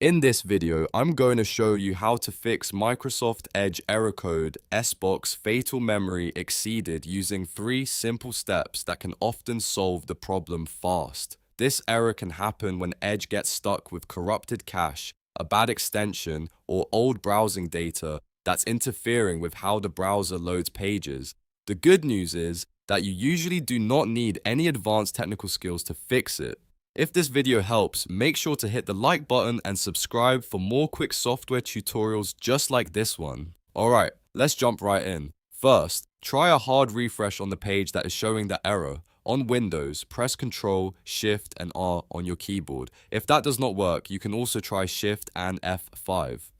In this video, I'm going to show you how to fix Microsoft Edge error code Sbox fatal memory exceeded using 3 simple steps that can often solve the problem fast. This error can happen when Edge gets stuck with corrupted cache, a bad extension, or old browsing data that's interfering with how the browser loads pages. The good news is that you usually do not need any advanced technical skills to fix it. If this video helps, make sure to hit the like button and subscribe for more quick software tutorials just like this one. Alright, let's jump right in. First, try a hard refresh on the page that is showing the error. On Windows, press Ctrl, Shift, and R on your keyboard. If that does not work, you can also try Shift and F5.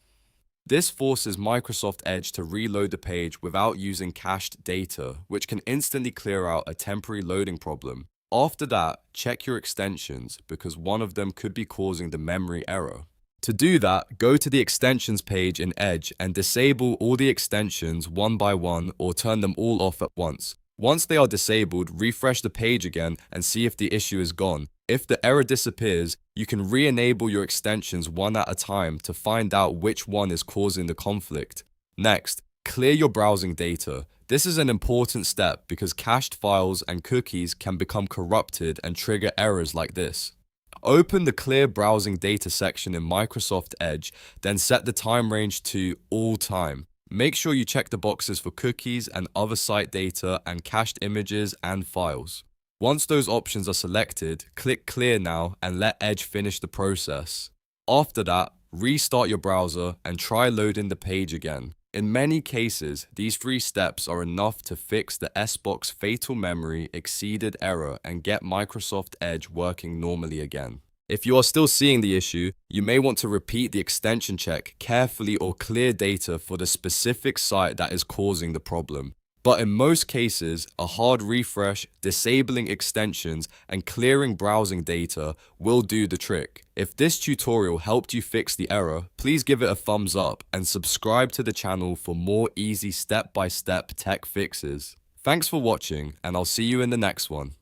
This forces Microsoft Edge to reload the page without using cached data, which can instantly clear out a temporary loading problem. After that, check your extensions because one of them could be causing the memory error. To do that, go to the extensions page in Edge and disable all the extensions one by one or turn them all off at once. Once they are disabled, refresh the page again and see if the issue is gone. If the error disappears, you can re-enable your extensions one at a time to find out which one is causing the conflict. Next, clear your browsing data. This is an important step because cached files and cookies can become corrupted and trigger errors like this. Open the Clear Browsing Data section in Microsoft Edge, then set the time range to All Time. Make sure you check the boxes for cookies and other site data and cached images and files. Once those options are selected, click Clear Now and let Edge finish the process. After that, restart your browser and try loading the page again. In many cases, these 3 steps are enough to fix the Sbox fatal memory exceeded error and get Microsoft Edge working normally again. If you are still seeing the issue, you may want to repeat the extension check carefully or clear data for the specific site that is causing the problem. But in most cases, a hard refresh, disabling extensions, and clearing browsing data will do the trick. If this tutorial helped you fix the error, please give it a thumbs up and subscribe to the channel for more easy step-by-step tech fixes. Thanks for watching, and I'll see you in the next one.